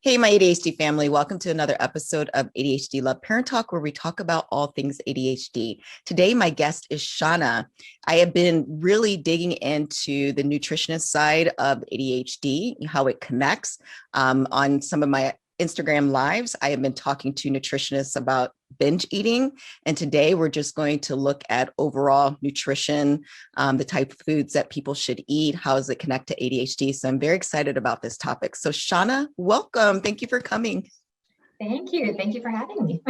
Hey, my ADHD family, welcome to another episode of ADHD Love Parent Talk, where we talk about all things ADHD. Today, my guest is Shawna. I have been really digging into the nutritionist side of ADHD, how it connects. On some of my Instagram lives, I have been talking to nutritionists about binge eating. And today we're just going to look at overall nutrition, the type of foods that people should eat. How does it connect to ADHD? So I'm very excited about this topic. So Shawna, welcome. Thank you for coming. Thank you. Thank you for having me.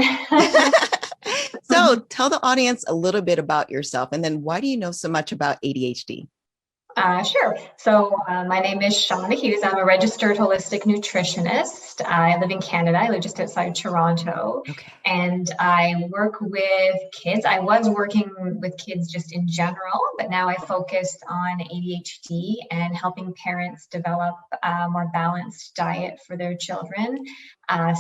So tell the audience a little bit about yourself, and then why do you know so much about ADHD? Sure. So my name is Shawna Hughes. I'm a registered holistic nutritionist. I live in Canada. I live just outside Toronto. Okay. And I work with kids. I was working with kids just in general, but now I focus on ADHD and helping parents develop a more balanced diet for their children.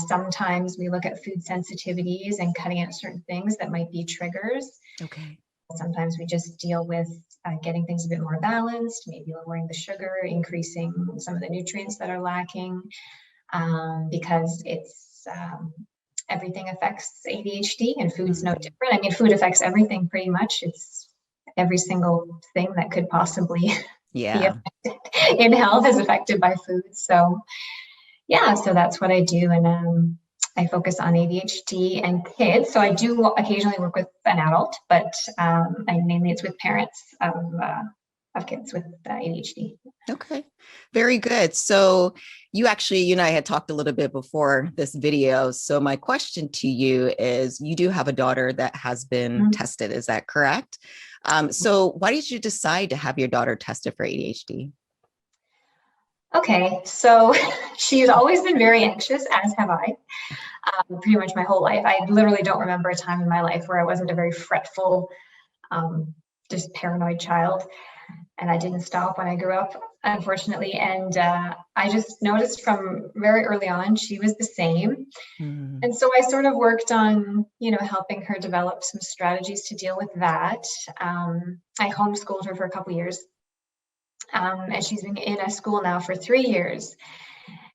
Sometimes we look at food sensitivities and cutting out certain things that might be triggers. Okay. Sometimes we just deal with getting things a bit more balanced, maybe lowering the sugar, increasing some of the nutrients that are lacking, because it's everything affects ADHD, and food's no different. I mean, food affects everything pretty much. It's every single thing that could possibly be affected in health is affected by food. So yeah, so that's what I do. And I focus on ADHD and kids. So I do occasionally work with an adult, but mainly it's with parents of kids with ADHD. Okay, very good. So you and I had talked a little bit before this video. So my question to you is, you do have a daughter that has been tested, is that correct? So why did you decide to have your daughter tested for ADHD? Okay, so she's always been very anxious, as have I, pretty much my whole life. I literally don't remember a time in my life where I wasn't a very fretful, just paranoid child. And I didn't stop when I grew up, unfortunately. And I just noticed from very early on, she was the same. And so I sort of worked on, helping her develop some strategies to deal with that. I homeschooled her for a couple of years. And she's been in a school now for 3 years.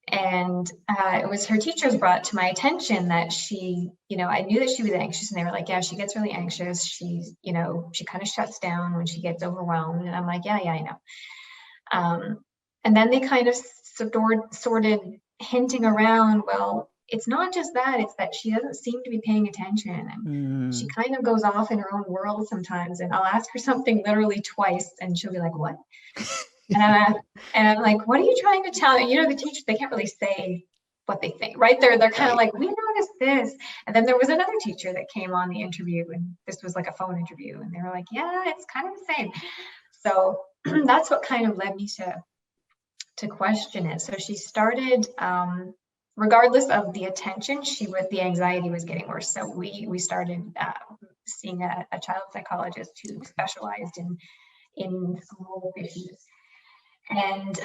And it was her teachers brought to my attention that she, I knew that she was anxious, and they were like, yeah, she gets really anxious. She's, she kind of shuts down when she gets overwhelmed. And I'm like, yeah, I know. And then they kind of sorted hinting around, well, it's not just that, it's that she doesn't seem to be paying attention. And she kind of goes off in her own world sometimes. And I'll ask her something literally twice, and she'll be like, what? And I'm like, what are you trying to tell me? The teachers, they can't really say what they think, right? They're kind of like, we noticed this. And then there was another teacher that came on the interview, and this was like a phone interview. And they were like, yeah, it's kind of the same. So that's what kind of led me to question it. So she started, regardless of the attention, the anxiety was getting worse. So we started seeing a child psychologist who specialized in school issues. And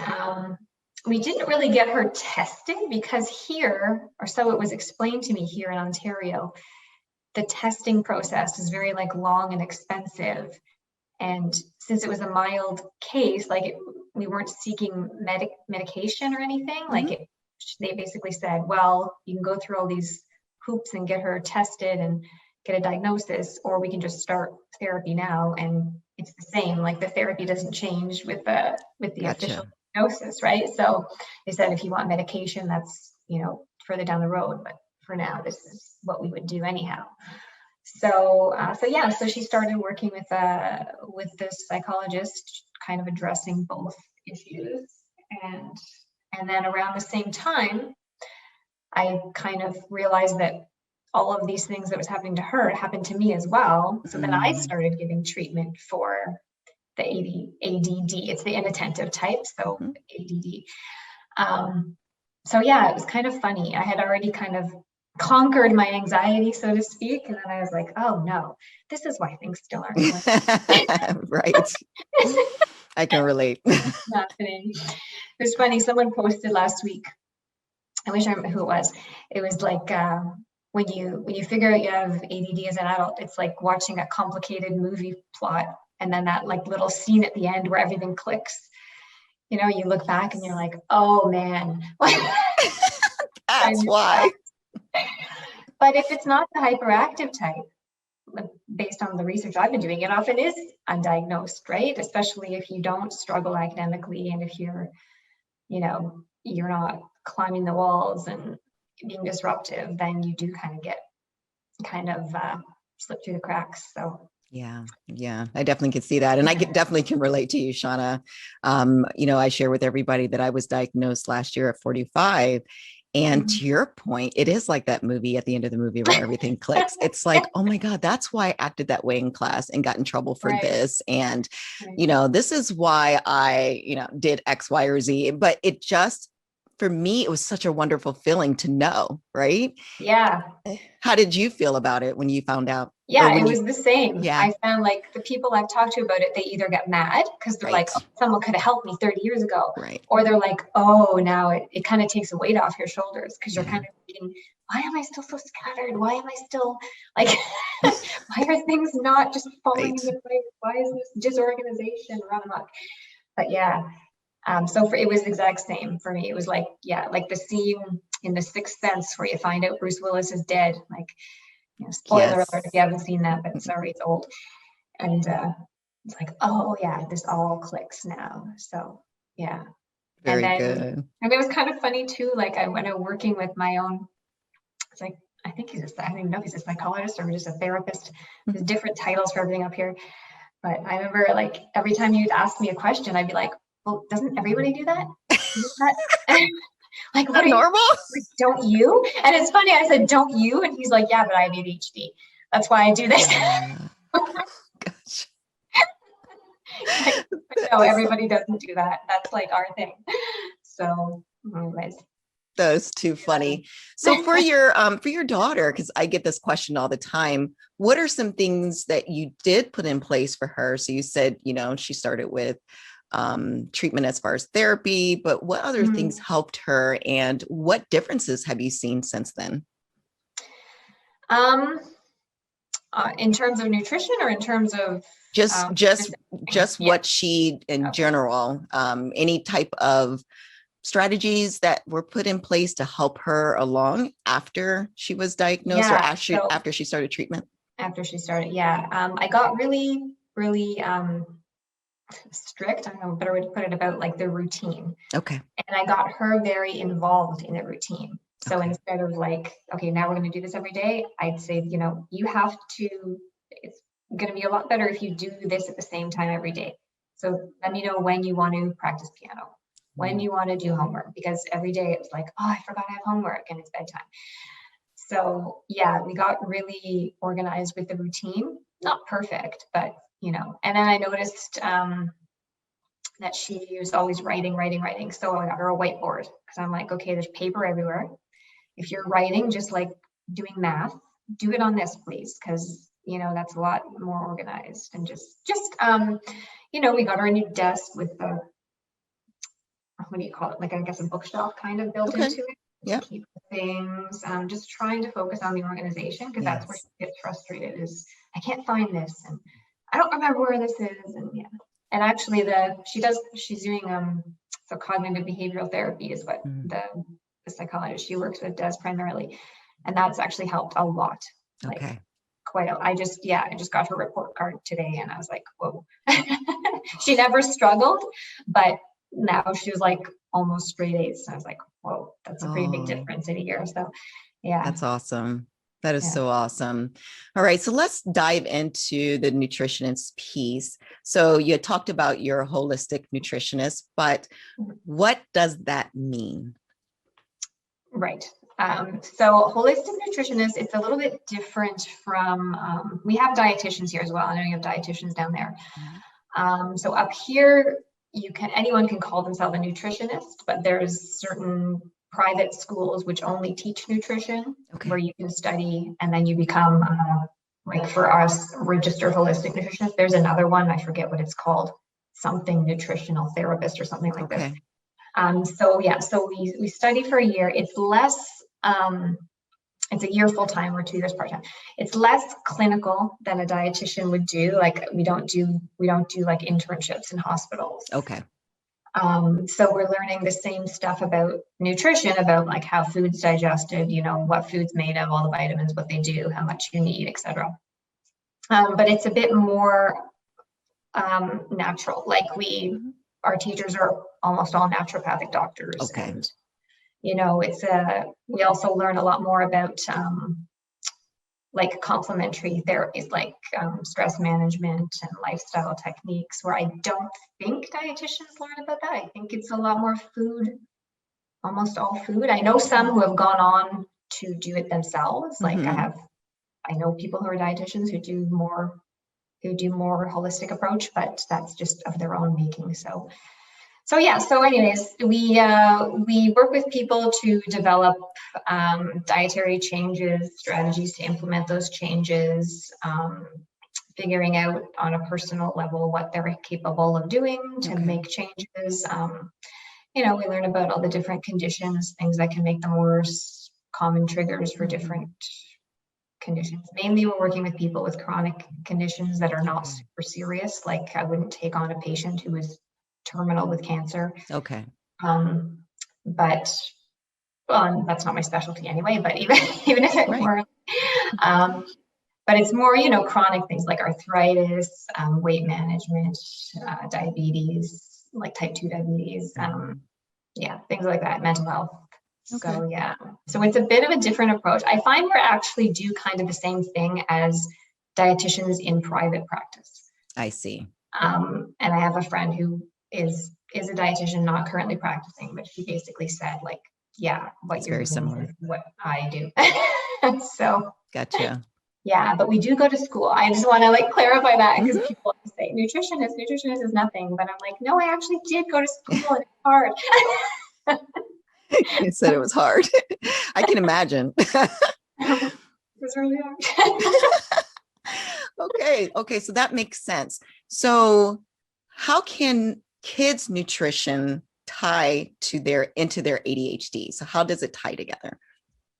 we didn't really get her tested because here, or so it was explained to me here in Ontario, the testing process is very long and expensive. And since it was a mild case, we weren't seeking medication or anything. They basically said, well, you can go through all these hoops and get her tested and get a diagnosis, or we can just start therapy now, and it's the same. The therapy doesn't change with the official diagnosis, right? So they said, if you want medication, that's further down the road, but for now, this is what we would do anyhow. So she started working with this psychologist, kind of addressing both issues, and then around the same time, I kind of realized that all of these things that was happening to her happened to me as well. So then I started giving treatment for the ADD. It's the inattentive type, so ADD. So yeah, it was kind of funny. I had already kind of conquered my anxiety, so to speak, and then I was like, oh no, this is why things still aren't going. Right. I can relate. Happening. It was funny. Someone posted last week. I wish I remember who it was. It was like, when you figure out you have ADD as an adult, it's like watching a complicated movie plot, and then that little scene at the end where everything clicks. You look back and you're like, oh man. That's why. But if it's not the hyperactive type, based on the research I've been doing, it often is undiagnosed, right? Especially if you don't struggle academically and if you're, you're not climbing the walls and being disruptive, then you do kind of slip through the cracks. So yeah, I definitely can see that. And I definitely can relate to you, Shawna. I share with everybody that I was diagnosed last year at 45. And to your point, it is like that movie at the end of the movie where everything clicks. It's like, oh my God, that's why I acted that way in class and got in trouble for this. And, this is why I, did X, Y, or Z. But it just, for me, it was such a wonderful feeling to know, right? Yeah. How did you feel about it when you found out? Yeah, it was the same. Yeah. I found like the people I've talked to about it, they either get mad because they're like, oh, someone could have helped me 30 years ago. Right. Or they're like, oh, now it kind of takes a weight off your shoulders because you're kind of thinking, why am I still so scattered? Why am I still like, why are things not just falling into place? Why is this disorganization run amok? But it was the exact same for me. It was like, like the scene in The Sixth Sense where you find out Bruce Willis is dead. Like, spoiler alert if you haven't seen that, but sorry, it's old. And it's like, oh yeah, this all clicks now. So yeah. Very good. And it was kind of funny too. Like I went out working with my own, it's like, I don't even know if he's a psychologist or just a therapist. There's different titles for everything up here. But I remember like every time you'd ask me a question, I'd be like, well, doesn't everybody do that? Like, what normal? Don't you? And it's funny, I said, don't you? And he's like, yeah, but I have ADHD. That's why I do this. Gosh. No, everybody doesn't do that. That's like our thing. So anyways. That's too funny. So for your daughter, because I get this question all the time, what are some things that you did put in place for her? So you said, she started with treatment as far as therapy, but what other things helped her and what differences have you seen since then? In terms of nutrition or in terms of just what she in general, any type of strategies that were put in place to help her along after she was diagnosed or after she started treatment? After she started, I got really, really strict. I don't know a better way to put it about like the routine. Okay. And I got her very involved in the routine. So instead of like, okay, now we're going to do this every day, I'd say, you have to, it's going to be a lot better if you do this at the same time every day. So let me know when you want to practice piano, when you want to do homework, because every day it was like, oh, I forgot I have homework and it's bedtime. So we got really organized with the routine, not perfect, but and then I noticed that she was always writing. So I got her a whiteboard because I'm like, okay, there's paper everywhere. If you're writing, just like doing math, do it on this, please, because that's a lot more organized. And just we got her a new desk with the, what do you call it? Like I guess a bookshelf kind of built into it. Yeah. To keep things. Just trying to focus on the organization because that's where she gets frustrated. Is I can't find this and I don't remember where this is, and and actually she's doing so cognitive behavioral therapy is what the psychologist she works with does primarily, and that's actually helped a lot. Okay. I just got her report card today, and I was like, whoa. She never struggled, but now she was like almost straight A's. So I was like, whoa, that's a pretty big difference in a year. So that's awesome. That is so awesome. All right. So let's dive into the nutritionist piece. So you talked about your holistic nutritionist, but what does that mean? Right. So holistic nutritionist, it's a little bit different from, we have dietitians here as well. I know you have dietitians down there. So up here, anyone can call themselves a nutritionist, but there's certain private schools which only teach nutrition, where you can study and then you become, like for us, registered holistic nutritionist. There's another one, I forget what it's called, something nutritional therapist or something like this. So we study for a year. It's less, it's a year full-time or 2 years part-time. It's less clinical than a dietitian would do. Like we don't do like internships in hospitals. Okay. So we're learning the same stuff about nutrition, about like how food's digested, you know, what food's made of, all the vitamins, what they do, how much you need, etc. But it's a bit more natural. Like our teachers are almost all naturopathic doctors. Okay. And, you know, we also learn a lot more about like complementary therapies, like stress management and lifestyle techniques, where I don't think dietitians learn about that. I think it's a lot more food, almost all food. I know some who have gone on to do it themselves. Like I know people who are dietitians who do more holistic approach, but that's just of their own making. So yeah, so anyways, we work with people to develop dietary changes, strategies to implement those changes, figuring out on a personal level what they're capable of doing to make changes. You know, we learn about all the different conditions, things that can make them worse, common triggers for different conditions. Mainly we're working with people with chronic conditions that are not super serious. Like I wouldn't take on a patient who is terminal with cancer. Okay. But that's not my specialty anyway, but even if it were, but it's more, you know, chronic things like arthritis, weight management, diabetes, like type 2 diabetes, yeah, things like that, mental health. So yeah, so it's a bit of a different approach. I find we actually do kind of the same thing as dietitians in private practice. I see. And I have a friend who is a dietitian, not currently practicing, but she basically said, like, yeah, what It's you're very doing similar. is what I do. So gotcha. Yeah, but we do go to school. I just want to like clarify that because people say nutritionist is nothing, but I'm like, no, I actually did go to school and it's hard. You said it was hard. I can imagine. It was really hard. Okay, so that makes sense. So how can kids' nutrition tie to into their ADHD? So how does it tie together?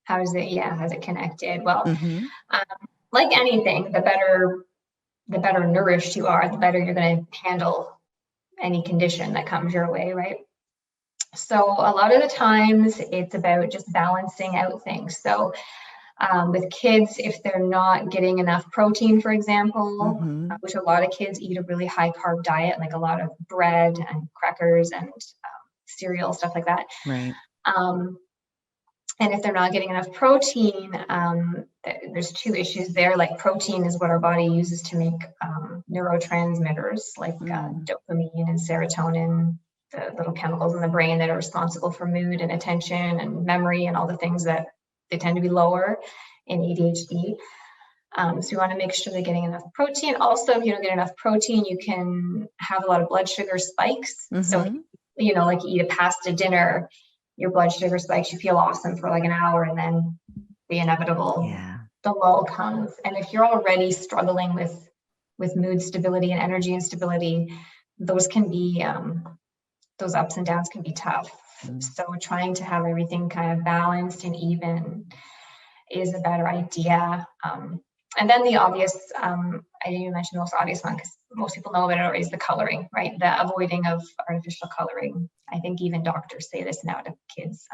How's it connected? Well, like anything, the better nourished you are, the better you're going to handle any condition that comes your way, right? So a lot of the times it's about just balancing out things. So with kids, if they're not getting enough protein, for example, which a lot of kids eat a really high carb diet, like a lot of bread and crackers and cereal, stuff like that. Right. And if they're not getting enough protein, there's two issues there. Like protein is what our body uses to make neurotransmitters like dopamine and serotonin, the little chemicals in the brain that are responsible for mood and attention and memory and all the things that they tend to be lower in ADHD. So you want to make sure they're getting enough protein. Also, if you don't get enough protein, you can have a lot of blood sugar spikes. So, you know, like you eat a pasta dinner, your blood sugar spikes, you feel awesome for like an hour, and then the inevitable, the lull comes. And if you're already struggling with mood stability and energy instability, those can be, those ups and downs can be tough. So trying to have everything kind of balanced and even is a better idea. And then the obvious, I didn't even mention the most obvious one because most people know about it already, is the coloring, right? The avoiding of artificial coloring. I think even doctors say this now to kids,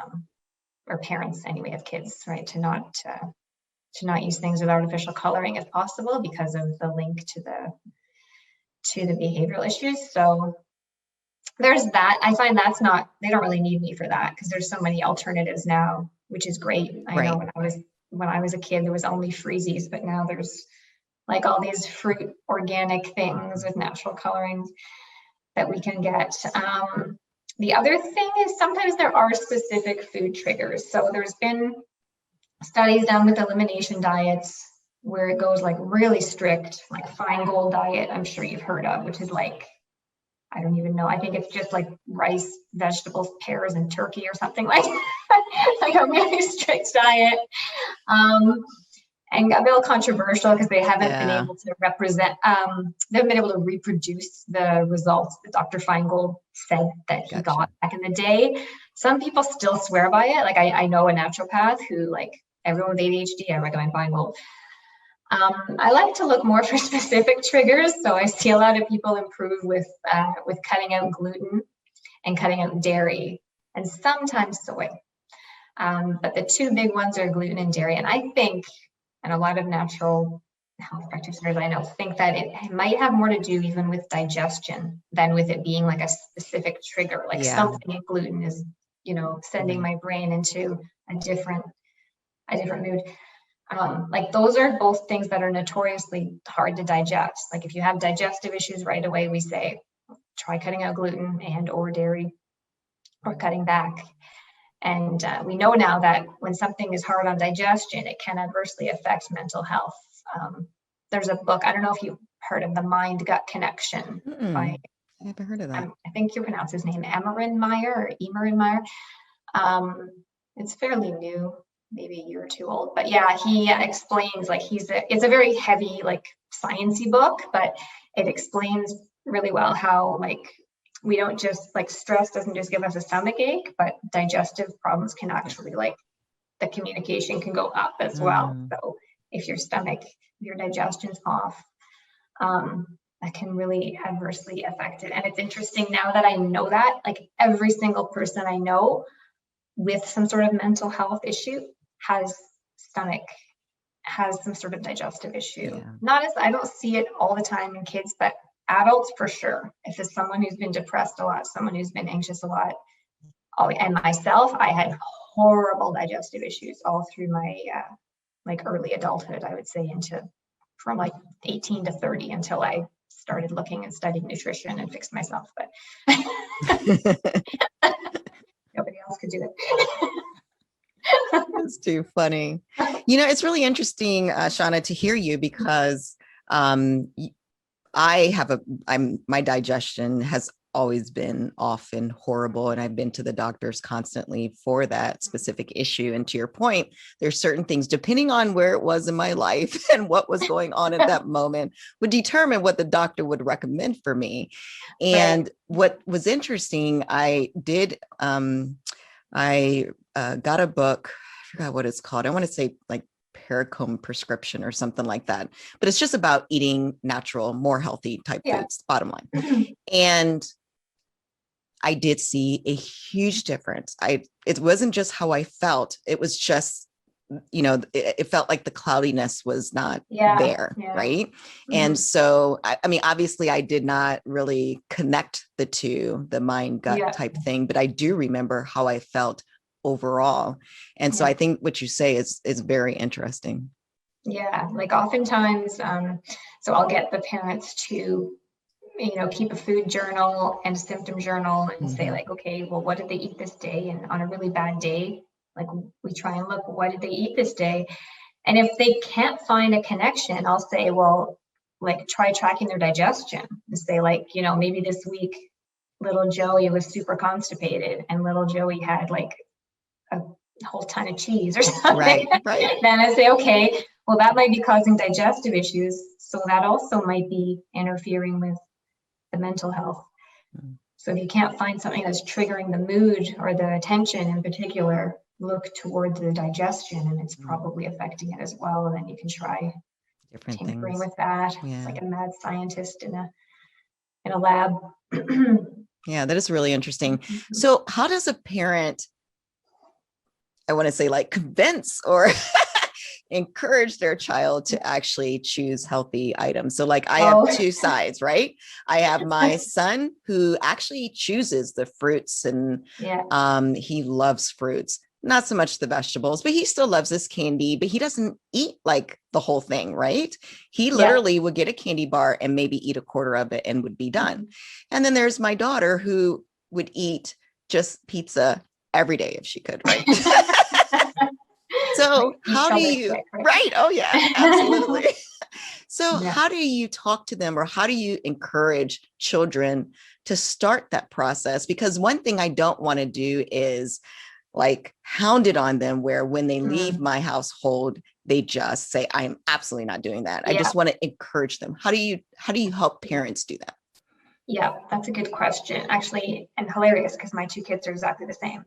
or parents anyway of kids, right? To not use things with artificial coloring if possible because of the link to the behavioral issues. So there's that. I find they don't really need me for that because there's so many alternatives now, which is great. I know when I was a kid, there was only freezies, but now there's like all these fruit organic things with natural colorings that we can get. The other thing is sometimes there are specific food triggers. So there's been studies done with elimination diets where it goes like really strict, like Feingold diet, I'm sure you've heard of, which is like, I don't even know. I think it's just like rice, vegetables, pears, and turkey or something like like a really strict diet. And got a little controversial because they haven't been able to they haven't been able to reproduce the results that Dr. Feingold said that he got back in the day. Some people still swear by it. Like I know a naturopath who, like everyone with ADHD, I recommend Feingold. I like to look more for specific triggers. So I see a lot of people improve with cutting out gluten and cutting out dairy and sometimes soy. But the two big ones are gluten and dairy. And I think, and a lot of natural health practitioners I know think that it might have more to do even with digestion than with it being like a specific trigger, like something in gluten is, sending my brain into a different mood. Like those are both things that are notoriously hard to digest. Like if you have digestive issues right away, we say, try cutting out gluten and or dairy or cutting back. And we know now that when something is hard on digestion, it can adversely affect mental health. There's a book, I don't know if you've heard of The Mind-Gut Connection. I haven't heard of that. I think you pronounce his name Emeran Meyer. It's fairly new, maybe a year or two old. But yeah, he explains, like it's a very heavy, like sciencey book, but it explains really well how we don't just stress doesn't just give us a stomach ache, but digestive problems can actually the communication can go up as well. So if your digestion's off, that can really adversely affect it. And it's interesting now that I know that, every single person I know with some sort of mental health issue has some sort of digestive issue. I don't see it all the time in kids, but adults for sure. If it's someone who's been depressed a lot, someone who's been anxious a lot, and myself, I had horrible digestive issues all through my early adulthood, I would say, from 18 to 30 until I started looking and studying nutrition and fixed myself. But nobody else could do it. That's too funny. It's really interesting, Shawna, to hear you because my digestion has always been off and horrible. And I've been to the doctors constantly for that specific issue. And to your point, there's certain things, depending on where it was in my life and what was going on at that moment, would determine what the doctor would recommend for me. And what was interesting, I got a book, I forgot what it's called. I want to say Paracombe prescription or something like that, but it's just about eating natural, more healthy type foods, bottom line. And I did see a huge difference. It wasn't just how I felt. It was just, it felt like the cloudiness was not there. Right. And so, obviously I did not really connect the two, the mind gut type thing, but I do remember how I felt overall. And so I think what you say is very interesting. Yeah. Oftentimes, so I'll get the parents to, keep a food journal and a symptom journal and say okay, well, what did they eat this day? And on a really bad day, we try and look, what did they eat this day? And if they can't find a connection, I'll say, well, try tracking their digestion and say maybe this week, little Joey was super constipated and little Joey had a whole ton of cheese or something. Right. Then I say, okay, well, that might be causing digestive issues. So that also might be interfering with the mental health. So if you can't find something that's triggering the mood or the attention in particular, look towards the digestion and it's probably affecting it as well. And then you can try different tinkering things with that. It's like a mad scientist in a lab. Yeah, that is really interesting. So how does a parent, I want to say convince or encourage their child to actually choose healthy items? So I have two sides, right? I have my son who actually chooses the fruits and he loves fruits, not so much the vegetables, but he still loves his candy, but he doesn't eat the whole thing, right? He literally would get a candy bar and maybe eat a quarter of it and would be done. And then there's my daughter who would eat just pizza every day if she could, right? So how do you, right? Oh yeah, absolutely. So how do you talk to them or how do you encourage children to start that process? Because one thing I don't want to do is hound it on them where when they leave my household, they just say, I am absolutely not doing that. I just want to encourage them. How do you help parents do that? Yeah, that's a good question, actually, and hilarious because my two kids are exactly the same.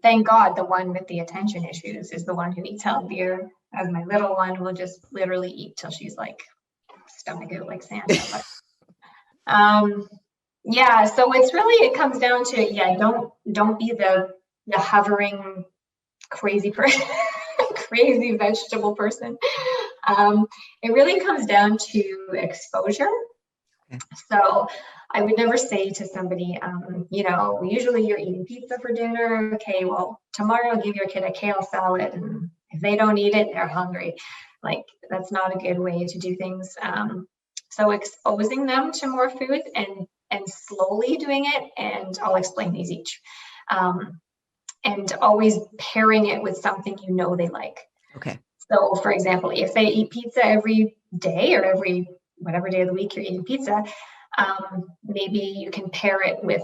Thank God the one with the attention issues is the one who eats healthier, as my little one will just literally eat till she's stomach out like Santa. Yeah, so it's really, it comes down to, yeah, don't be the hovering crazy person, crazy vegetable person. It really comes down to exposure. Okay. So I would never say to somebody, usually you're eating pizza for dinner. Okay, well, tomorrow give your kid a kale salad, and if they don't eat it, they're hungry. Like, that's not a good way to do things. So exposing them to more foods and slowly doing it, and I'll explain these each. And always pairing it with something they like. Okay. So, for example, if they eat pizza every day or every whatever day of the week you're eating pizza, maybe you can pair it with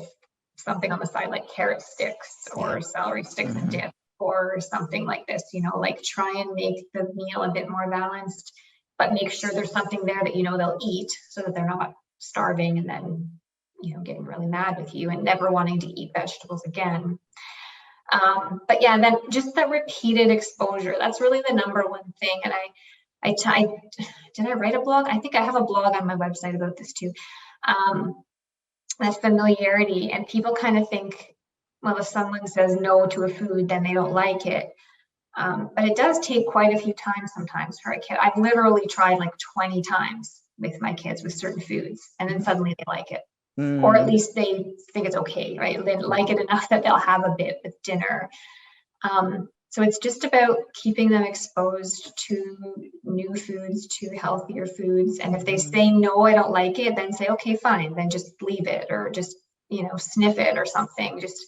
something on the side like carrot sticks or celery sticks and dip or something like this, like try and make the meal a bit more balanced, but make sure there's something there that they'll eat so that they're not starving and then, getting really mad with you and never wanting to eat vegetables again. But yeah, then just the repeated exposure, that's really the number one thing. And did I write a blog? I think I have a blog on my website about this too. That familiarity, and people kind of think, well, if someone says no to a food, then they don't like it. But it does take quite a few times sometimes for a kid. I've literally tried like 20 times with my kids with certain foods, and then suddenly they like it. Or at least they think it's okay, right? They like it enough that they'll have a bit with dinner. So it's just about keeping them exposed to new foods, to healthier foods. And if they say, no, I don't like it, then say, okay, fine, then just leave it, or just, sniff it or something. Just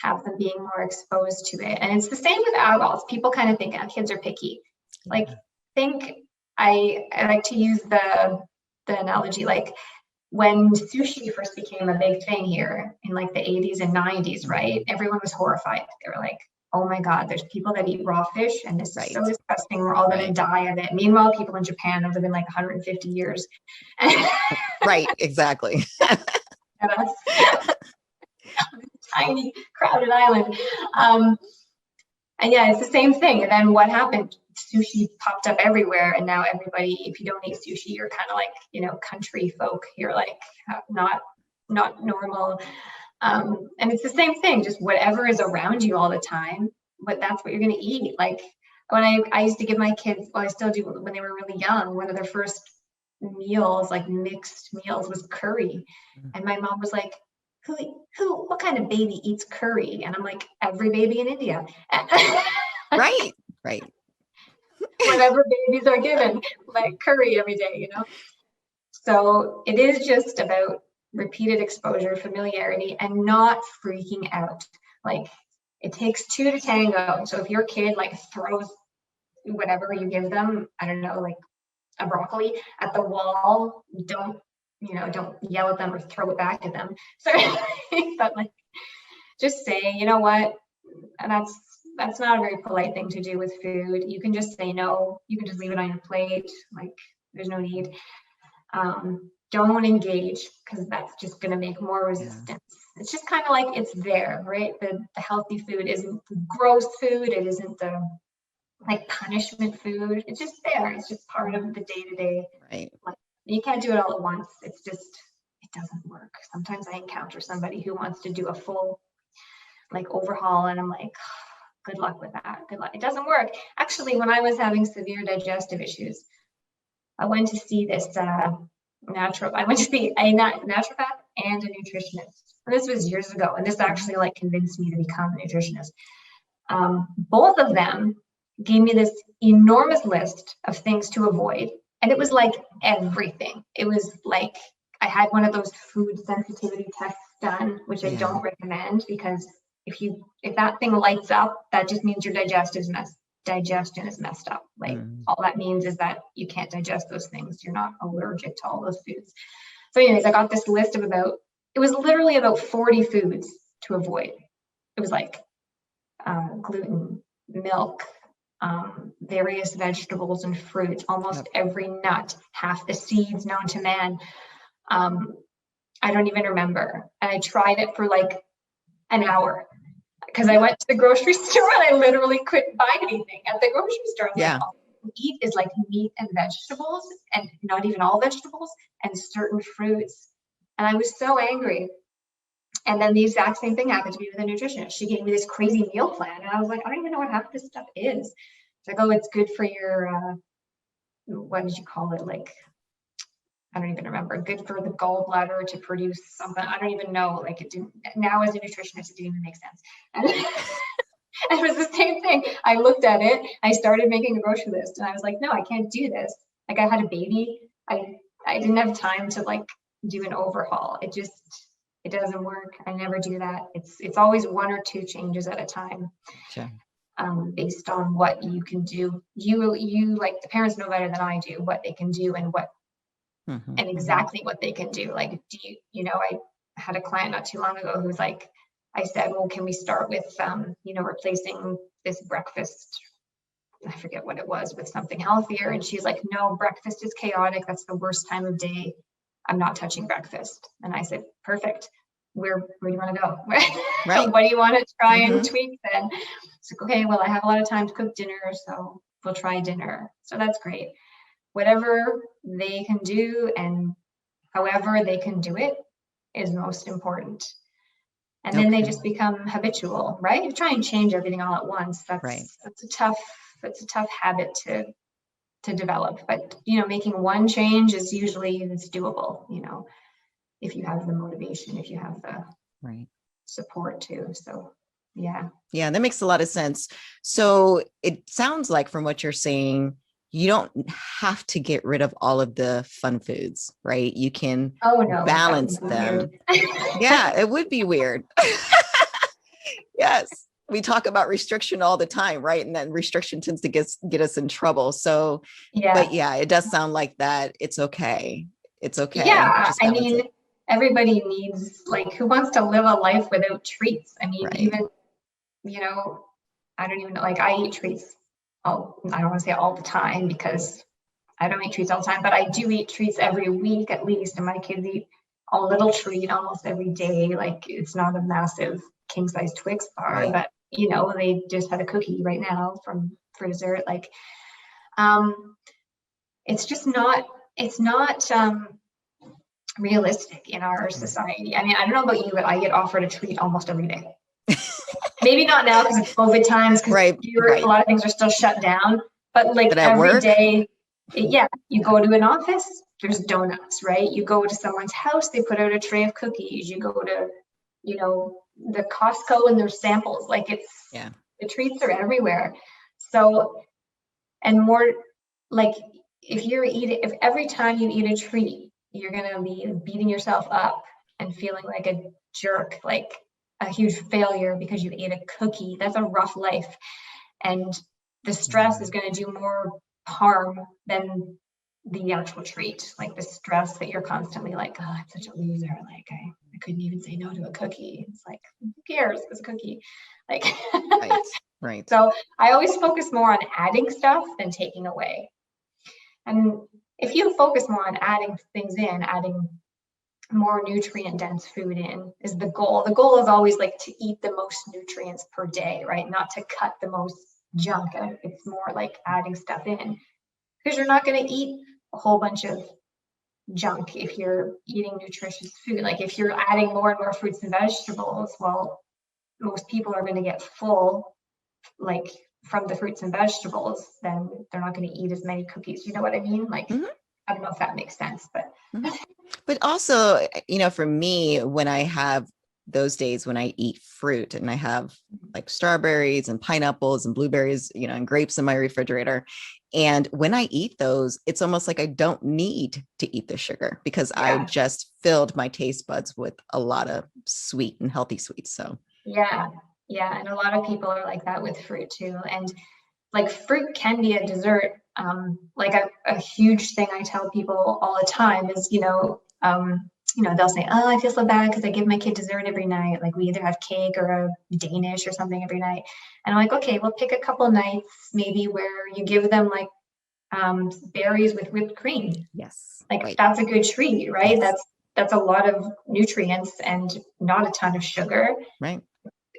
have them being more exposed to it. And it's the same with adults. People kind of think kids are picky. Like, I like to use the analogy, like, when sushi first became a big thing here in like the 80s and 90s, right? Everyone was horrified. They were like, oh my God, there's people that eat raw fish and this is so disgusting. We're all going to die of it. Meanwhile, people in Japan have lived like 150 years. Right, exactly. And us, tiny crowded island. And yeah, it's the same thing. And then what happened? Sushi popped up everywhere, and now everybody, if you don't eat sushi, you're kind of like, country folk. You're like not normal. And it's the same thing, just whatever is around you all the time, but that's what you're going to eat. Like, when I used to give my kids, well, I still do, when they were really young, one of their first meals, like mixed meals, was curry. And my mom was like, what kind of baby eats curry? And I'm like, every baby in India. Right. Whatever babies are given, like curry every day, So it is just about repeated exposure, familiarity, and not freaking out. Like, it takes two to tango. So if your kid like throws whatever you give them, I don't know, like a broccoli at the wall, don't yell at them or throw it back at them. So, but like, just say, you know what, and that's not a very polite thing to do with food. You can just say no. You can just leave it on your plate. Like, there's no need. Don't engage, because that's just going to make more resistance. It's just kind of like, it's there, right? The healthy food isn't the gross food. It isn't the like punishment food. It's just there. It's just part of the day-to-day. Right. Like, you can't do it all at once. It's just, it doesn't work. Sometimes I encounter somebody who wants to do a full like overhaul, and I'm like, good luck with that. Good luck. It doesn't work. Actually, when I was having severe digestive issues, I went to see this I went to see a naturopath and a nutritionist. And this was years ago, and this actually like convinced me to become a nutritionist. Both of them gave me this enormous list of things to avoid, and it was like everything. It was like, I had one of those food sensitivity tests done, which I don't recommend, because if that thing lights up, that just means your digestion is messed up. Like, all that means is that you can't digest those things. You're not allergic to all those foods. So anyways, I got this list of it was literally about 40 foods to avoid. It was like gluten, milk, various vegetables and fruits, almost every nut, half the seeds known to man. I don't even remember. And I tried it for like an hour, because I went to the grocery store and I literally couldn't buy anything at the grocery store. Like, all I eat is like meat and vegetables, and not even all vegetables, and certain fruits. And I was so angry. And then the exact same thing happened to me with a nutritionist. She gave me this crazy meal plan. And I was like, I don't even know what half this stuff is. It's like, oh, it's good for your, what did you call it? Like, I don't even remember. Good for the gallbladder to produce something. I don't even know. Like, it didn't, now as a nutritionist, it didn't even make sense. And it was the same thing. I looked at it. I started making a grocery list and I was like, no, I can't do this. Like, I had a baby. I didn't have time to like do an overhaul. It doesn't work. I never do that. It's always 1 or 2 changes at a time. Sure. Based on what you can do. You like, the parents know better than I do what they can do and what and exactly what they can do. Like, I had a client not too long ago who's like, I said, well, can we start with replacing this breakfast, I forget what it was, with something healthier? And she's like, no, breakfast is chaotic. That's the worst time of day. I'm not touching breakfast. And I said, perfect. Where do you want to go? Right. What do you want to try and tweak then? It's like, okay, well, I have a lot of time to cook dinner, so we'll try dinner. So that's great. Whatever they can do and however they can do it is most important. And then they just become habitual, right? You try and change everything all at once. That's a tough habit to develop. But making one change is usually doable, if you have the motivation, if you have the support too. So yeah, that makes a lot of sense. So it sounds like, from what you're saying, you don't have to get rid of all of the fun foods, right? You can balance them. Yeah, it would be weird. Yes. We talk about restriction all the time, right? And then restriction tends to get us in trouble. So, but it does sound like that. It's okay. It's okay. Yeah. I mean, everybody needs, like, who wants to live a life without treats? I mean, even, I don't even know, like, I eat treats. I don't want to say all the time because I don't eat treats all the time, but I do eat treats every week at least. And my kids eat a little treat almost every day. Like, it's not a massive king size Twix bar, but they just had a cookie right now for dessert. Like, it's not realistic in our society. I mean, I don't know about you, but I get offered a treat almost every day. Maybe not now because it's COVID times, because a lot of things are still shut down, but like every day, you go to an office, there's donuts, right? You go to someone's house, they put out a tray of cookies. You go to, the Costco and there's samples. Like, the treats are everywhere. So, and more like, if every time you eat a treat, you're going to be beating yourself up and feeling like a jerk, like a huge failure because you ate a cookie, that's a rough life. And the stress is going to do more harm than the actual treat. Like, the stress that you're constantly like, oh, I'm such a loser. Like, I couldn't even say no to a cookie. It's like, who cares? It's a cookie. Like, right. So I always focus more on adding stuff than taking away. And if you focus more on adding things in, adding more nutrient dense food in is the goal. The goal is always like to eat the most nutrients per day, right? Not to cut the most junk out. It's more like adding stuff in, because you're not going to eat a whole bunch of junk if you're eating nutritious food. Like, if you're adding more and more fruits and vegetables, well, most people are going to get full, like, from the fruits and vegetables, then they're not going to eat as many cookies. You know what I mean? Like, I don't know if that makes sense, but. But also, for me, when I have those days when I eat fruit and I have like strawberries and pineapples and blueberries, and grapes in my refrigerator. And when I eat those, it's almost like I don't need to eat the sugar because I just filled my taste buds with a lot of sweet and healthy sweets. So. Yeah. And a lot of people are like that with fruit too. And like, fruit can be a dessert. Like a huge thing I tell people all the time is, they'll say, oh, I feel so bad because I give my kid dessert every night. Like, we either have cake or a Danish or something every night. And I'm like, okay, we'll pick a couple nights maybe where you give them like berries with whipped cream. Yes. Like, that's a good treat, right? Yes. That's a lot of nutrients and not a ton of sugar. Right.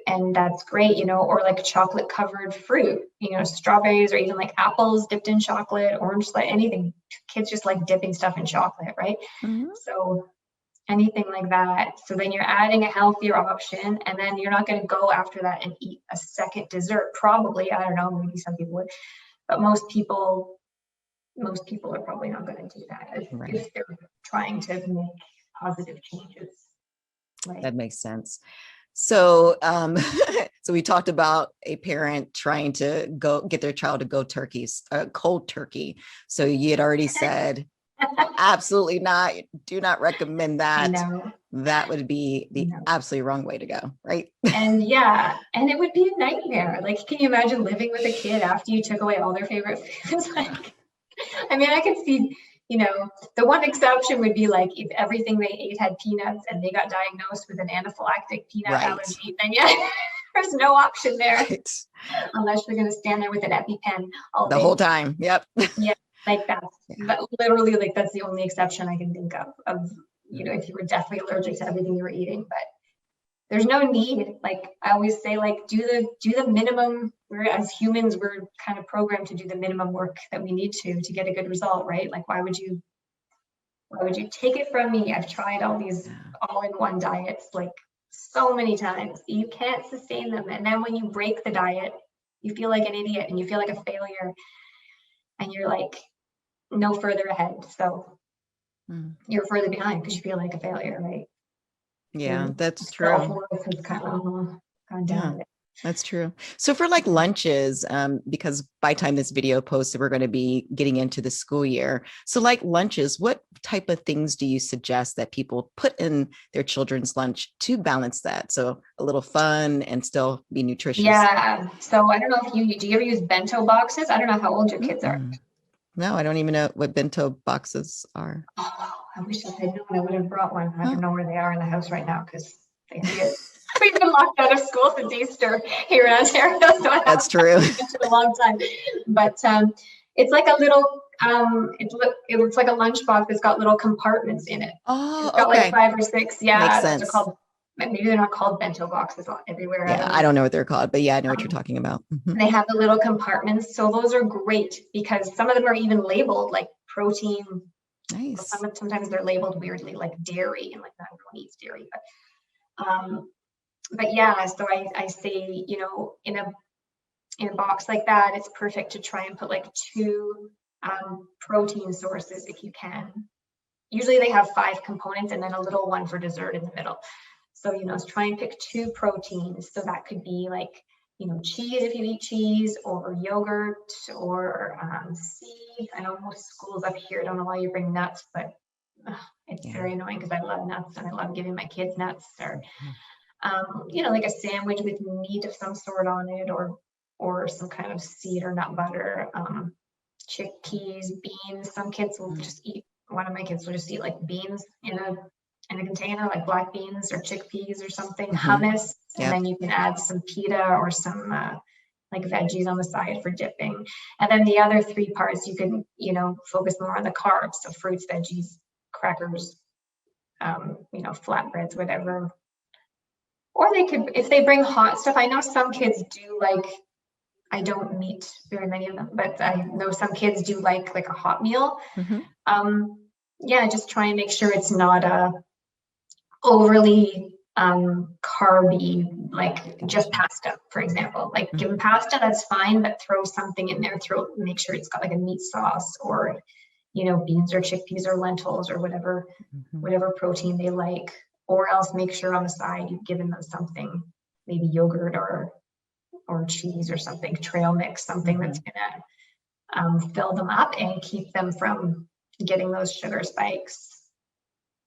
And that's great, or like chocolate covered fruit, strawberries or even like apples dipped in chocolate, orange, like anything. Kids just like dipping stuff in chocolate, right? So, anything like that. So then you're adding a healthier option, and then you're not going to go after that and eat a second dessert. Probably, I don't know, maybe some people would, but most people are probably not going to do that if they're trying to make positive changes. Right. That makes sense. So, so we talked about a parent trying to go get their child to go cold turkey. So you had already said, absolutely not. Do not recommend that. That would be the absolutely wrong way to go, right? And it would be a nightmare. Like, can you imagine living with a kid after you took away all their favorite foods? Like, I mean, I could see, the one exception would be like if everything they ate had peanuts and they got diagnosed with an anaphylactic peanut allergy, then there's no option there. Right. Unless you're going to stand there with an EpiPen all day. The whole time. Yep. Yeah, like that. Yeah. But literally, like, that's the only exception I can think of, if you were deathly allergic to everything you were eating. But there's no need. Like I always say, like, do the minimum. As humans, we're kind of programmed to do the minimum work that we need to get a good result, right? Like, why would you take it from me? I've tried all these all-in-one diets like so many times. You can't sustain them. And then when you break the diet, you feel like an idiot and you feel like a failure, and you're like no further ahead. So you're further behind because you feel like a failure, right? Yeah, that's true. Yeah, that's true. So for like lunches, because by the time this video posted, we're going to be getting into the school year. So like lunches, what type of things do you suggest that people put in their children's lunch to balance that? So a little fun and still be nutritious. Yeah. So I don't know if do you ever use bento boxes? I don't know how old your kids are. No, I don't even know what bento boxes are. Oh, I wish I had known. I would have brought one. I don't know where they are in the house right now because we've been locked out of school since Easter here in Ontario. So that's true. A long time. But it's like a little, it looks like a lunchbox that's got little compartments in it. Oh, it's got like 5 or 6. Yeah, makes sense. Those are called, maybe they're not called bento boxes everywhere. Yeah, I don't know what they're called, but yeah, I know what you're talking about. They have the little compartments. So those are great because some of them are even labeled like protein. Nice. Sometimes they're labeled weirdly like dairy, and like not everyone eats dairy, but yeah, so I say, in a box like that, it's perfect to try and put like 2 protein sources if you can. Usually they have 5 components and then a little one for dessert in the middle. So, try and pick 2 proteins. So that could be like, cheese if you eat cheese, or yogurt, or seed. I know most schools up here don't allow you to bring nuts, but it's very annoying because I love nuts and I love giving my kids nuts. Or like a sandwich with meat of some sort on it, or some kind of seed or nut butter, chickpeas, beans. Some kids will just eat. One of my kids will just eat like beans in a container, like black beans or chickpeas or something, hummus, and then you can add some pita or some like veggies on the side for dipping. And then the other 3 parts, you can, focus more on the carbs, so fruits, veggies, crackers, flatbreads, whatever. Or they could, if they bring hot stuff, I know some kids do like, I don't meet very many of them, but I know some kids do like a hot meal. Just try and make sure it's not overly carby, like just pasta, for example. Like give them pasta, that's fine, but throw something in there. Make sure it's got like a meat sauce, or beans or chickpeas or lentils or whatever protein they like. Or else make sure on the side you've given them something, maybe yogurt or cheese or something, trail mix, something that's gonna fill them up and keep them from getting those sugar spikes.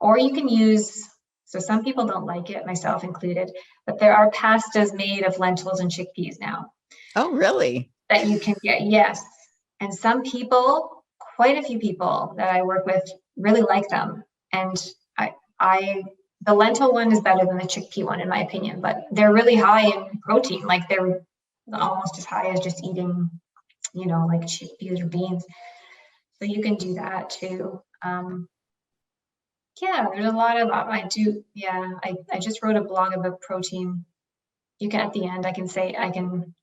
Or you can use, so some people don't like it, myself included, but there are pastas made of lentils and chickpeas now. Oh, really? That you can get, yes. And some people, quite a few people that I work with really like them. And the lentil one is better than the chickpea one, in my opinion, but they're really high in protein. Like they're almost as high as just eating, like chickpeas or beans. So you can do that too. There's a lot of, I just wrote a blog about protein. You can, at the end, I can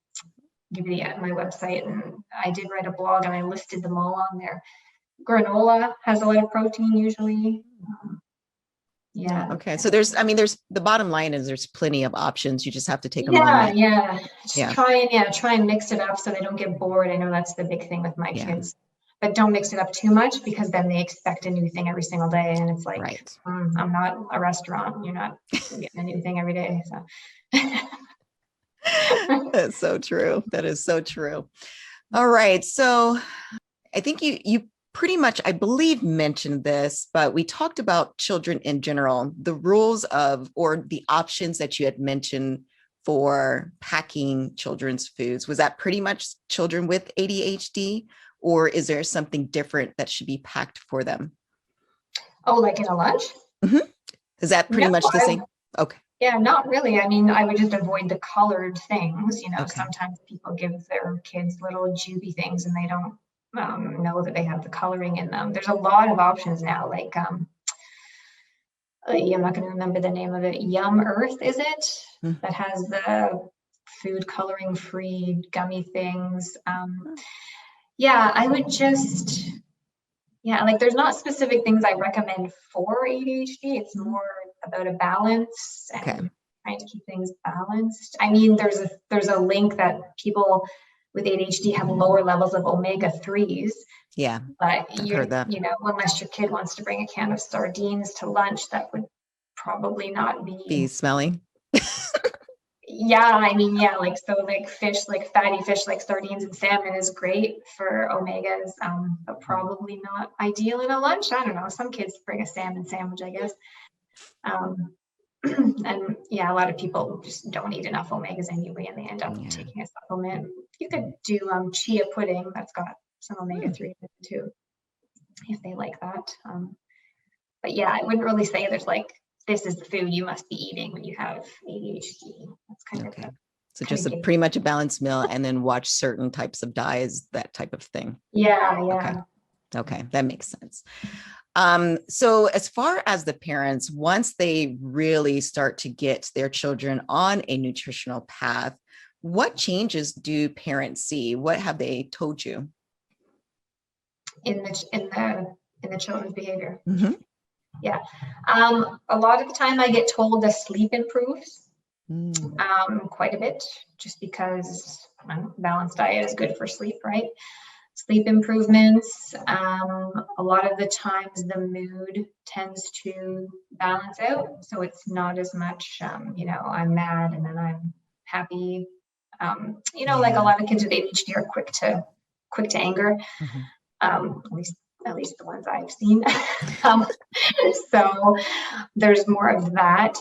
give you my website, and I did write a blog and I listed them all on there. Granola has a lot of protein usually. Yeah. Okay. So there's the bottom line is there's plenty of options. You just have to take a Yeah, moment. yeah. Just Yeah. try and mix it up so they don't get bored. I know that's the big thing with my Yeah. kids. But don't mix it up too much because then they expect a new thing every single day. And it's like, Right. I'm not a restaurant. You're not getting a new thing every day. So That's so true. That is so true. All right. So I think you pretty much, I believe, mentioned this, but we talked about children in general, the rules of, or the options that you had mentioned for packing children's foods. Was that pretty much children with ADHD, or is there something different that should be packed for them? oh, like in a lunch? Mhm. Is that pretty No, much the same? Okay. yeah, not really. I mean, I would just avoid the colored things. Okay. Sometimes people give their kids little juvie things and they don't know that they have the coloring in them. There's a lot of options now, like I'm not going to remember the name of it. Yum Earth, is it? Mm. That has the food coloring free gummy things. Yeah, I would just, yeah, like there's not specific things I recommend for ADHD. It's more about a balance Okay. and trying to keep things balanced. I mean, there's a link that people with ADHD have lower levels of omega-3s. Yeah. But I've heard that. unless your kid wants to bring a can of sardines to lunch, that would probably not Be be. smelly. Yeah, I mean, yeah, like so, like fish, like fatty fish, like sardines and salmon is great for omegas, but probably not ideal in a lunch. I don't know. Some kids bring a salmon sandwich, I guess. Um, and yeah, a lot of people just don't eat enough omegas anyway, and they end up taking a supplement. You could do chia pudding. That's got some omega-3 in it too, if they like that. But yeah, I wouldn't really say there's like, this is the food you must be eating when you have ADHD. That's kind Okay. of So just pretty much a balanced meal and then watch certain types of diets, that type of thing. Yeah. Okay. Okay. That makes sense. So as far as the parents, once they really start to get their children on a nutritional path, what changes do parents see? What have they told you? In the children's behavior. Mm-hmm. Yeah. A lot of the time I get told the sleep improves quite a bit, just because balanced diet is good for sleep, right? Sleep improvements. A lot of the times the mood tends to balance out. So it's not as much, I'm mad and then I'm happy. Like a lot of kids with ADHD are quick to anger. Mm-hmm. At least the ones I've seen. So there's more of that.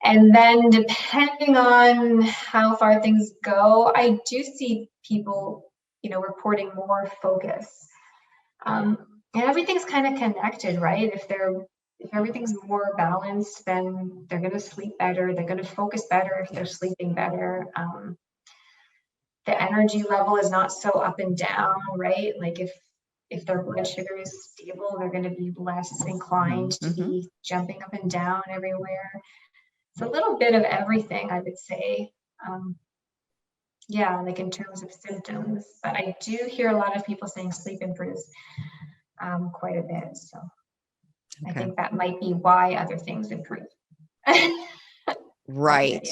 And then depending on how far things go, I do see people, reporting more focus. And everything's kind of connected, right? If everything's more balanced, then they're going to sleep better. They're going to focus better if they're sleeping better. The energy level is not so up and down, right? Like if their blood sugar is stable, they're going to be less inclined to be jumping up and down everywhere. It's a little bit of everything, I would say. Like in terms of symptoms, but I do hear a lot of people saying sleep improves quite a bit. So I think that might be why other things improve. Right.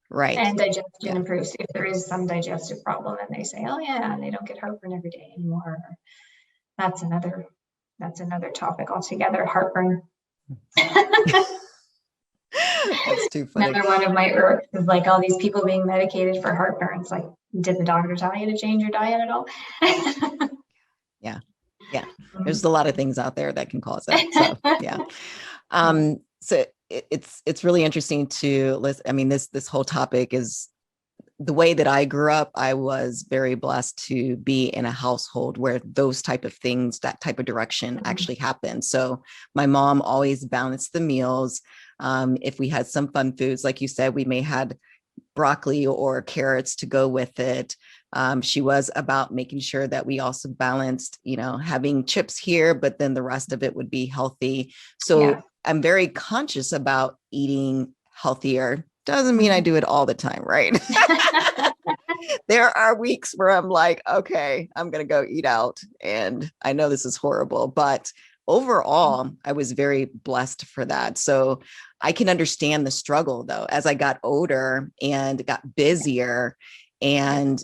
Right. And digestion improves. If there is some digestive problem and they say, oh yeah, they don't get heartburn every day anymore. That's another topic altogether, heartburn. That's too funny. Another one of my irks is like all these people being medicated for heartburn. It's like, did the doctor tell you to change your diet at all? Yeah. There's a lot of things out there that can cause that. So yeah. So it's really interesting to listen. I mean, this whole topic is the way that I grew up. I was very blessed to be in a household where those type of things, that type of direction actually happened. So my mom always balanced the meals. If we had some fun foods, like you said, we may had broccoli or carrots to go with it. She was about making sure that we also balanced, having chips here, but then the rest of it would be healthy. So I'm very conscious about eating healthier. Doesn't mean I do it all the time, right? There are weeks where I'm like, okay, I'm going to go eat out. And I know this is horrible, but overall, I was very blessed for that. So I can understand the struggle though, as I got older and got busier and,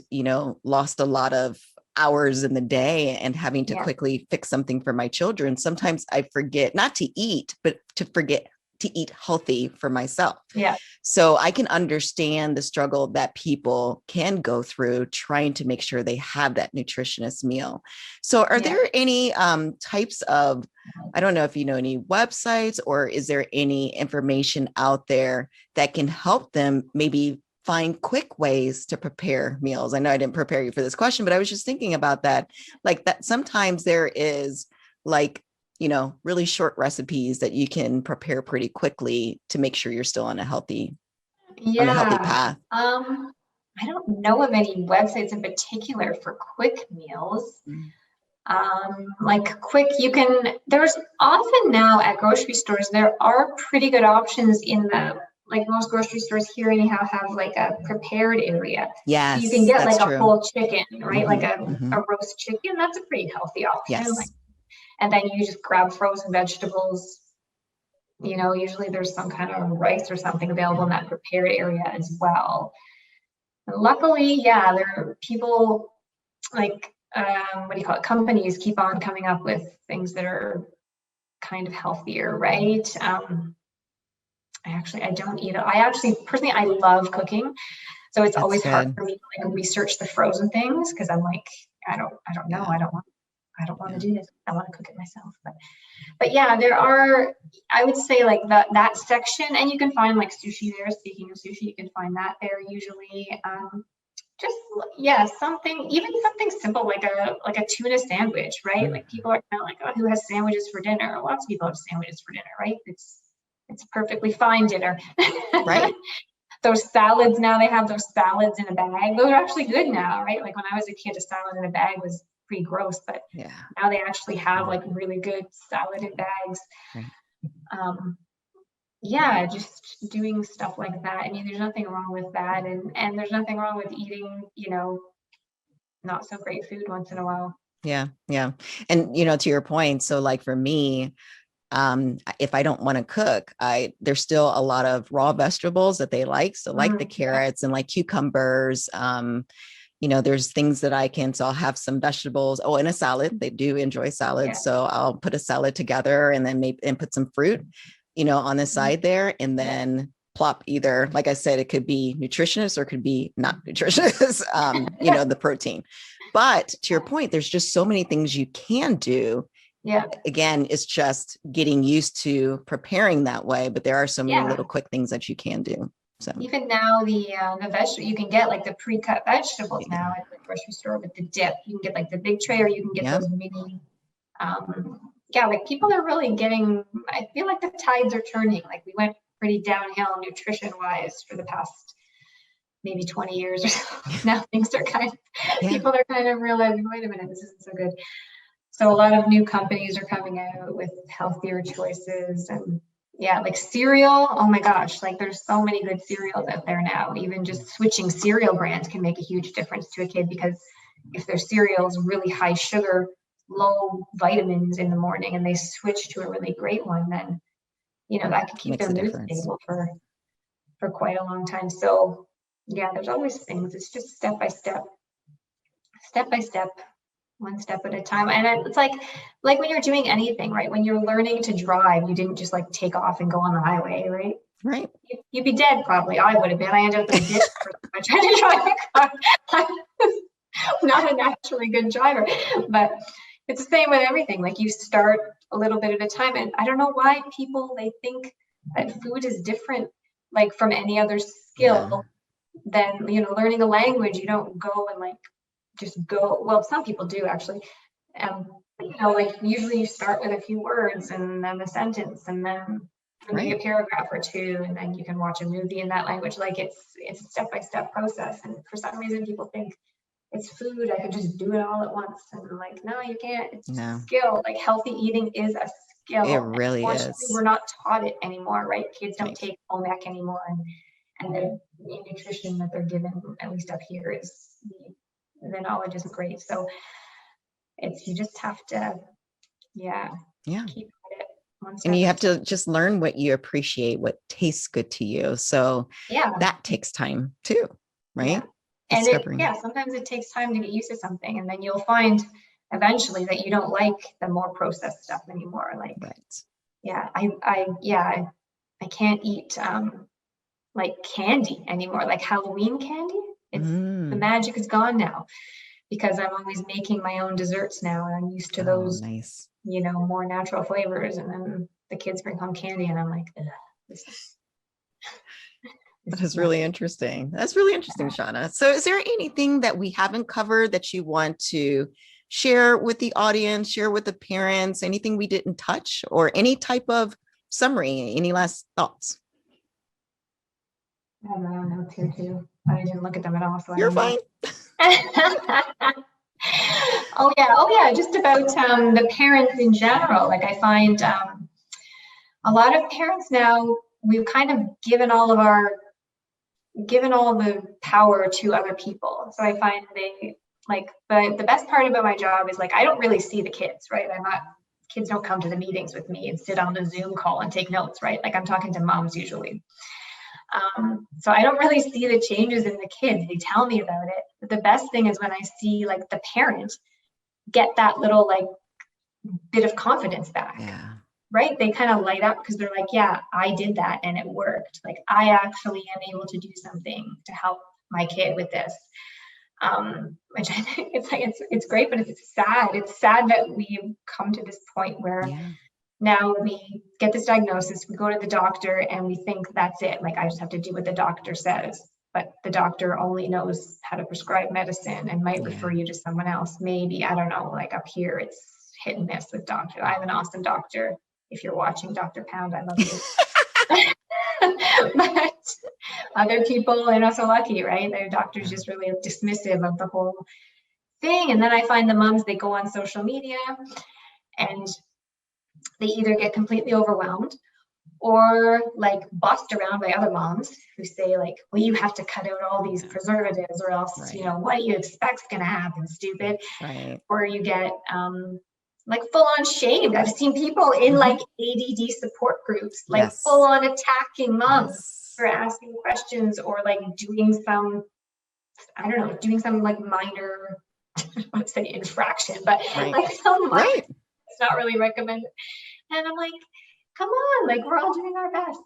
lost a lot of hours in the day and having to quickly fix something for my children. Sometimes I forget not to eat, but to forget to eat healthy for myself. Yeah. So I can understand the struggle that people can go through trying to make sure they have that nutritionist meal. So are there any types of, I don't know if you know any websites, or is there any information out there that can help them maybe find quick ways to prepare meals? I know I didn't prepare you for this question, but I was just thinking about that. Like that sometimes there is like, really short recipes that you can prepare pretty quickly to make sure you're still on a healthy path. I don't know of any websites in particular for quick meals. Like quick, there's often now at grocery stores, there are pretty good options in like most grocery stores here anyhow have like a prepared area. Yes, so you can get like true. a whole chicken, right? Like a roast chicken. That's a pretty healthy option. Yes. And then you just grab frozen vegetables. Usually there's some kind of rice or something available in that prepared area as well. And luckily, there are people like, companies keep on coming up with things that are kind of healthier, right? I don't eat it. Personally, I love cooking. So it's always hard for me to like research the frozen things because I'm like, I don't know. I don't want to do this. I want to cook it myself. But yeah, there are, I would say like that section, and you can find like sushi there. Speaking of sushi, you can find that there usually. Something simple like a tuna sandwich, right? Like people are kind of like, oh, who has sandwiches for dinner? Lots of people have sandwiches for dinner, right? It's perfectly fine dinner. Right. Those salads now, they have those salads in a bag. Those are actually good now, right? Like when I was a kid, a salad in a bag was pretty gross, but now they actually have like really good salad in bags. Right. Just doing stuff like that. I mean, there's nothing wrong with that, and there's nothing wrong with eating, not so great food once in a while. Yeah. And to your point, so like for me, if I don't want to cook, there's still a lot of raw vegetables that they like. So like the carrots and like cucumbers, there's things that so I'll have some vegetables. Oh, and a salad. They do enjoy salad. So I'll put a salad together and then put some fruit, on the side there, and then plop either, like I said, it could be nutritious or it could be not nutritious, the protein. But to your point, there's just so many things you can do. Yeah. Again, it's just getting used to preparing that way, but there are so many little quick things that you can do. So even now the vegetable, you can get like the pre-cut vegetables now at the grocery store with the dip. You can get like the big tray, or you can get those mini. Like people are really getting, I feel like the tides are turning. Like we went pretty downhill nutrition wise for the past maybe 20 years or so. Now things are people are kind of realizing, wait a minute, this isn't so good. So a lot of new companies are coming out with healthier choices, and like cereal. Oh my gosh, like there's so many good cereals out there now. Even just switching cereal brands can make a huge difference to a kid, because if their cereal is really high sugar, low vitamins in the morning, and they switch to a really great one, then that could keep their mood stable for quite a long time. So there's always things. It's just step by step, one step at a time. And it's like when you're doing anything, right? When you're learning to drive, you didn't just like take off and go on the highway, right? Right. You'd be dead probably. I would have been. I ended up in a ditch for trying to drive a car. I'm not a naturally good driver, but it's the same with everything. Like you start a little bit at a time. And I don't know why they think that food is different, like from any other skill than, learning a language. You don't go and like just go. Well, some people do actually. Like usually you start with a few words and then a sentence and then maybe a paragraph or two, and then you can watch a movie in that language. Like it's a step-by-step process. And for some reason people think it's food, I could just do it all at once. And I'm like, no, you can't. It's just a skill. Like healthy eating is a skill. It really is. We're not taught it anymore, right? Kids don't take home ec anymore, and the nutrition that they're given, at least up here, is the knowledge isn't great. So you just have to Yeah. keep at it one And step you at have a time. to just learn what you appreciate, what tastes good to you. So Yeah. that takes time too, right? Yeah. And Discovering. sometimes it takes time to get used to something, and then you'll find eventually that you don't like the more processed stuff anymore. Like, Right. I can't eat like candy anymore, like Halloween candy. The Mm. magic is gone now because I'm always making my own desserts now, and I'm used to Oh, those, nice. more natural flavors. And then the kids bring home candy, and I'm like, ugh, this is That this is is not really good. interesting. That's really interesting, Shawna. So is there anything that we haven't covered that you want to share with the audience, share with the parents, anything we didn't touch, or any type of summary? Any last thoughts? I have my own notes here too. I didn't look at them at all, so I You're don't know. fine. Oh yeah, just about the parents in general. Like I find a lot of parents now, we've kind of given all the power to other people. So I find they like the best part about my job is like I don't really see the kids, right? Kids don't come to the meetings with me and sit on the Zoom call and take notes, right? Like I'm talking to moms usually. So I don't really see the changes in the kids. They tell me about it. But the best thing is when I see like the parent get that little like bit of confidence back. Yeah. Right? They kind of light up because they're like, yeah, I did that and it worked. Like I actually am able to do something to help my kid with this. Which I think it's great, but it's sad. It's sad that we've come to this point where Yeah. now we get this diagnosis, we go to the doctor and we think that's it. Like I just have to do what the doctor says. But the doctor only knows how to prescribe medicine and might refer you to someone else. Maybe, I don't know, like up here it's hit and miss with doctor. I have an awesome doctor. If you're watching, Dr. Pound, I love you. But other people are not so lucky, right? Their doctor's just really dismissive of the whole thing. And then I find the moms, they go on social media and they either get completely overwhelmed or like bossed around by other moms who say like, well, you have to cut out all these preservatives or else, what do you expect's going to happen, stupid? Right. Or you get like full on shamed. I've seen people in like ADD support groups, like full on attacking moms for asking questions or like doing some, I don't know, doing some like minor, I want to say infraction, but like some minor, it's not really recommended. And I'm like, come on, like we're all doing our best.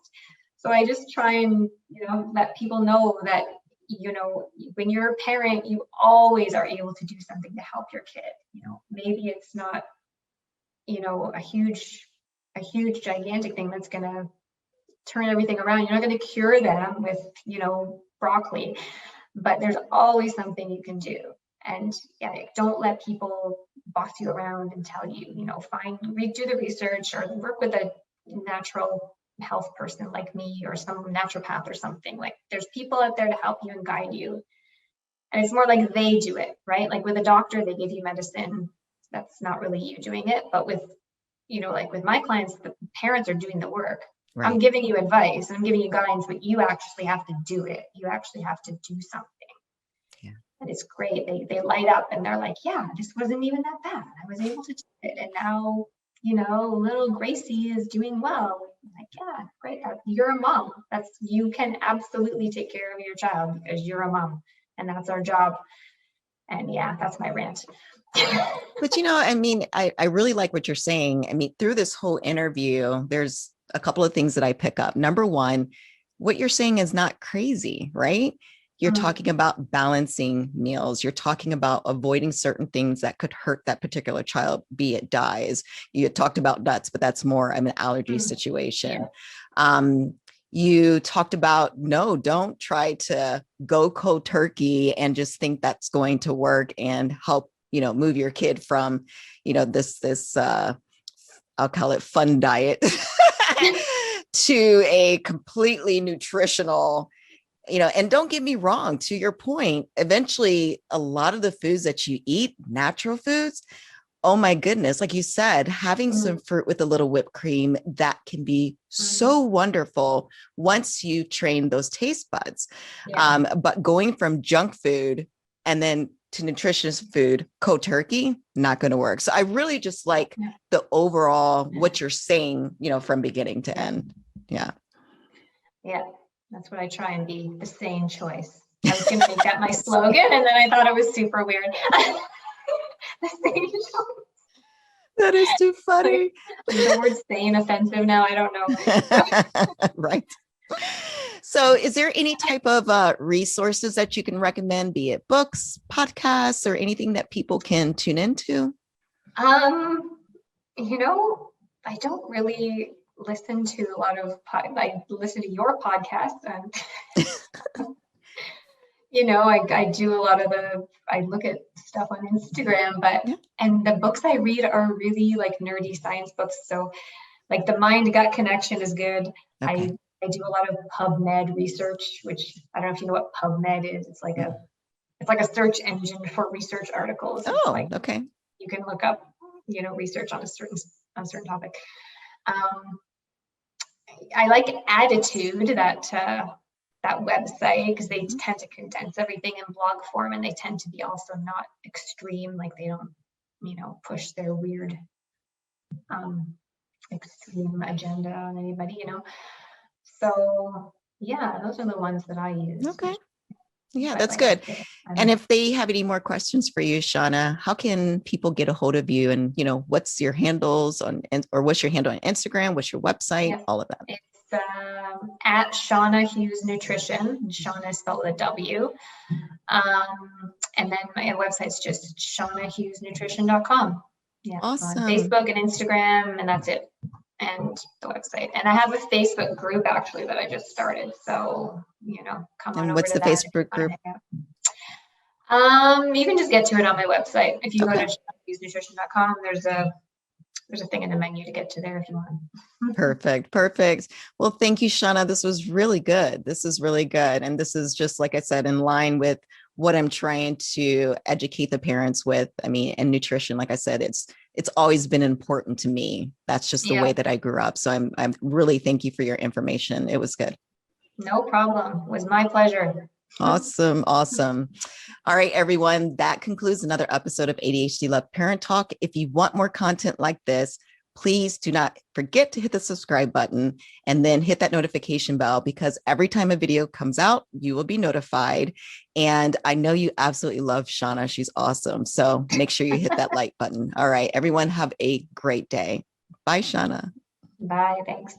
So I just try and, let people know that, when you're a parent, you always are able to do something to help your kid. Maybe it's not, a huge, gigantic thing that's going to turn everything around. You're not going to cure them with, broccoli, but there's always something you can do. And don't let people boss you around and tell you, do the research or work with a natural health person like me or some naturopath or something. Like there's people out there to help you and guide you. And it's more like they do it, right? Like with a doctor, they give you medicine. That's not really you doing it. But with, like with my clients, the parents are doing the work. Right. I'm giving you advice, I'm giving you guidance, but you actually have to do it. You actually have to do something. Yeah. And it's great. They light up and they're like, yeah, this wasn't even that bad. I was able to do it. And now, little Gracie is doing well. I'm like, yeah, great. You're a mom. You can absolutely take care of your child because you're a mom. And that's our job. And yeah, that's my rant. But I really like what you're saying. I mean, through this whole interview, there's a couple of things that I pick up. Number one, what you're saying is not crazy, right? You're talking about balancing meals. You're talking about avoiding certain things that could hurt that particular child, be it dyes. You had talked about nuts, but that's more of an allergy situation. Yeah. You talked about, no, don't try to go cold turkey and just think that's going to work and help, move your kid from, this I'll call it fun diet to a completely nutritional, and don't get me wrong, to your point, eventually a lot of the foods that you eat, natural foods, oh my goodness, like you said, having some fruit with a little whipped cream, that can be so wonderful once you train those taste buds. Yeah. But going from junk food and then to nutritious food, cold turkey, not going to work. So I really just like the overall, what you're saying, from beginning to end. Yeah. Yeah. That's what I try and be, the sane choice. I was going to make that my slogan, and then I thought it was super weird. The sane choice. That is too funny. Like the word sane offensive now? I don't know. Right. So is there any type of resources that you can recommend, be it books, podcasts, or anything that people can tune into? I don't really listen to a lot of I listen to your podcast, and I do a lot of I look at stuff on Instagram, but and the books I read are really like nerdy science books. So like the mind-gut connection is good. Okay. I do a lot of PubMed research, which I don't know if you know what PubMed is. It's like a search engine for research articles. Oh, okay. You can look up, research on a certain topic. I like Additude, that website, because they tend to condense everything in blog form, and they tend to be also not extreme. Like they don't, push their weird extreme agenda on anybody, So yeah, those are the ones that I use. Okay. Yeah, that's good. And if they have any more questions for you, Shawna, how can people get a hold of you? And, what's your handles what's your handle on Instagram? What's your website? All of that. It's at Shawna Hughes Nutrition. Shawna spelled with a W. And then my website's just shawnahughesnutrition.com. Yeah. Awesome. On Facebook and Instagram, and that's it. And the website. And I have a Facebook group actually that I just started. So, come on over. What's the Facebook group? You can just get to it on my website. If you go to shawnahughesnutrition.com, there's a thing in the menu to get to there if you want. Perfect. Well, thank you, Shawna. This was really good. And this is just, like I said, in line with what I'm trying to educate the parents with. And nutrition, like I said, it's always been important to me. That's just the way that I grew up. So I'm really, thank you for your information. It was good. No problem. It was my pleasure. Awesome. All right, everyone. That concludes another episode of ADHD Love Parent Talk. If you want more content like this, please do not forget to hit the subscribe button and then hit that notification bell, because every time a video comes out, you will be notified. And I know you absolutely love Shawna. She's awesome. So make sure you hit that like button. All right, everyone, have a great day. Bye, Shawna. Bye. Thanks.